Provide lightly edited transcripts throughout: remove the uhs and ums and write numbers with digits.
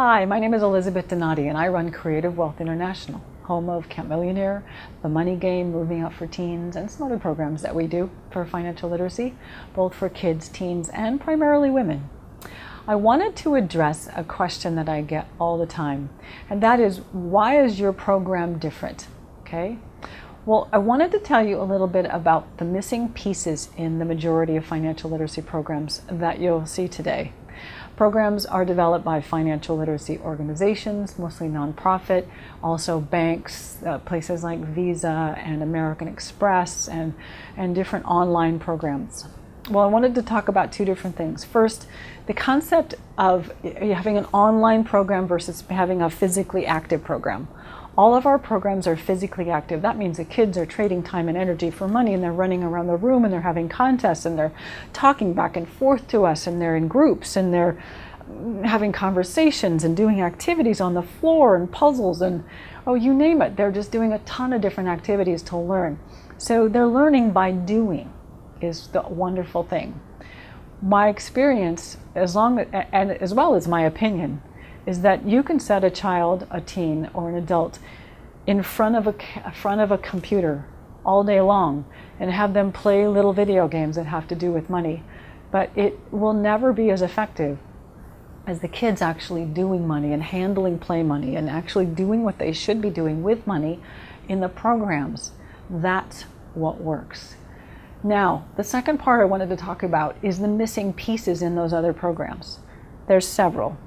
Hi, my name is Elizabeth Donati and I run Creative Wealth International, home of Camp Millionaire, The Money Game, Moving Up for Teens, and some other programs that we do for financial literacy, both for kids, teens, and primarily women. I wanted to address a question that I get all the time, and that is, why is your program different? Okay. Well, I wanted to tell you a little bit about the missing pieces in the majority of financial literacy programs that you'll see today. Programs are developed by financial literacy organizations, mostly nonprofit, also banks, places like Visa and American Express, and different online programs. Well, I wanted to talk about two different things. First, the concept of having an online program versus having a physically active program. All of our programs are physically active. That means the kids are trading time and energy for money, and they're running around the room, and they're having contests, and they're talking back and forth to us, and they're in groups, and they're having conversations and doing activities on the floor and puzzles and, oh, you name it. They're just doing a ton of different activities to learn. So they're learning by doing is the wonderful thing. My experience, as well as my opinion, is that you can set a child, a teen, or an adult in front of a computer all day long and have them play little video games that have to do with money, but it will never be as effective as the kids actually doing money and handling play money and actually doing what they should be doing with money in the programs. That's what works. Now, the second part I wanted to talk about is the missing pieces in those other programs. There's several.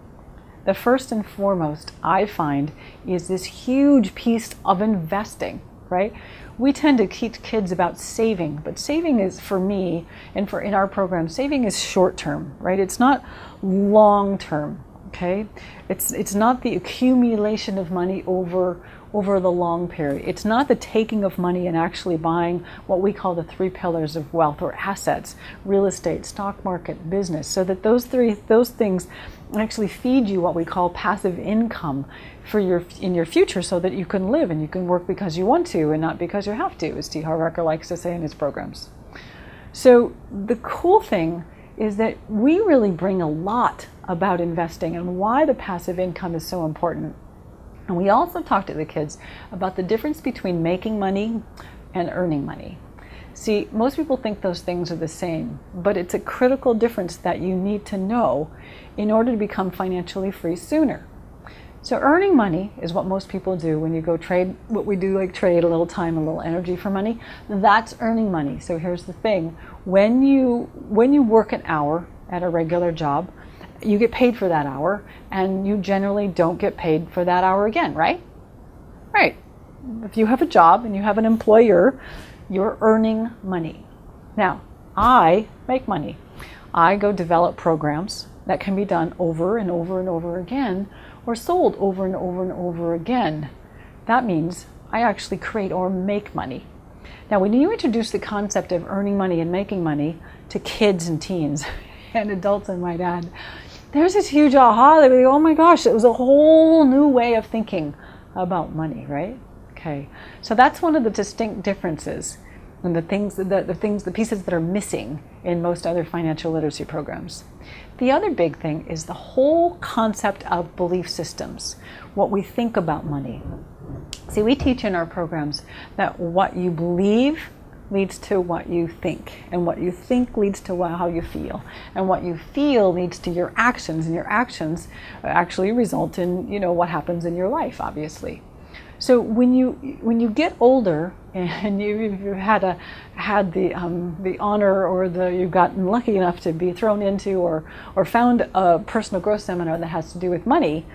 The first and foremost, I find, is this huge piece of investing, right? We tend to teach kids about saving, but saving is, for me, and in our program, saving is short term, right? It's not long term, okay? It's not the accumulation of money over the long period. It's not the taking of money and actually buying what we call the 3 pillars of wealth, or assets: real estate, stock market, business, so that those things actually feed you what we call passive income in your future, so that you can live and you can work because you want to and not because you have to, as T. Harv Eker likes to say in his programs. So the cool thing is that we really bring a lot about investing and why the passive income is so important. And we also talk to the kids about the difference between making money and earning money. See, most people think those things are the same, but it's a critical difference that you need to know in order to become financially free sooner. So earning money is what most people do when you go trade, what we do, like trade a little time, a little energy for money. That's earning money. So here's the thing. When you work an hour at a regular job, you get paid for that hour, and you generally don't get paid for that hour again, right? Right. If you have a job and you have an employer, you're earning money. Now, I make money. I go develop programs that can be done over and over and over again, or sold over and over and over again. That means I actually create or make money. Now, when you introduce the concept of earning money and making money to kids and teens and adults, I might add, there's this huge aha. They go, oh my gosh, it was a whole new way of thinking about money, right? Okay, so that's one of the distinct differences and the pieces that are missing in most other financial literacy programs. The other big thing is the whole concept of belief systems, what we think about money. See, we teach in our programs that what you believe leads to what you think, and what you think leads to how you feel, and what you feel leads to your actions, and your actions actually result in, what happens in your life, obviously. So when you get older and you've had the honor, or you've gotten lucky enough to be thrown into or found a personal growth seminar that has to do with money,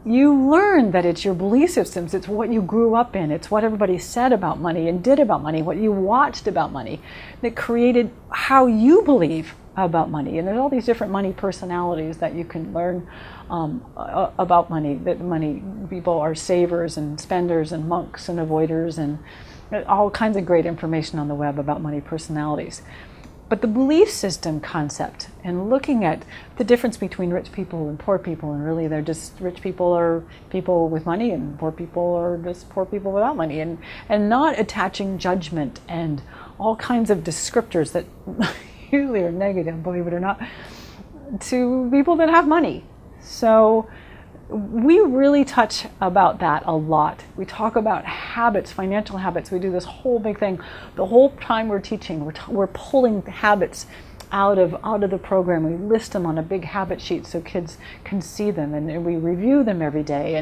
you learn that it's your belief systems, it's what you grew up in, it's what everybody said about money and did about money, what you watched about money, that created how you believe about money. And there's all these different money personalities that you can learn about money, that money people are savers and spenders and monks and avoiders, and all kinds of great information on the web about money personalities. But the belief system concept, and looking at the difference between rich people and poor people, and really they're just, rich people are people with money and poor people are just poor people without money, and not attaching judgment and all kinds of descriptors that usually are negative, believe it or not, to people that have money. So we really touch about that a lot. We talk about habits, financial habits. We do this whole big thing. The whole time we're teaching, we're pulling habits out of the program. We list them on a big habit sheet so kids can see them, and we review them every day.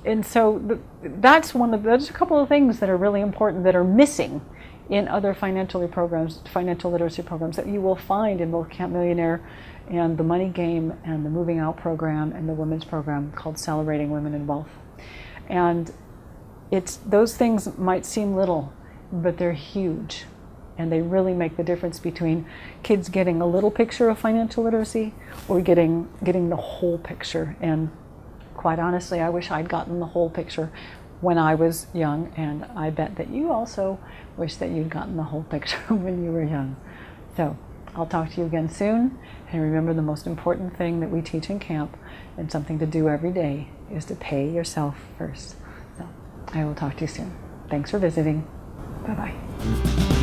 And so that's there's a couple of things that are really important that are missing in other financial literacy programs that you will find in both Camp Millionaire and the Money Game and the Moving Out program and the women's program called Celebrating Women in Wealth. And those things might seem little, but they're huge. And they really make the difference between kids getting a little picture of financial literacy or getting the whole picture. And quite honestly, I wish I'd gotten the whole picture when I was young, and I bet that you also wish that you'd gotten the whole picture when you were young. So I'll talk to you again soon, and remember, the most important thing that we teach in camp, and something to do every day, is to pay yourself first. So I will talk to you soon. Thanks for visiting. Bye-bye.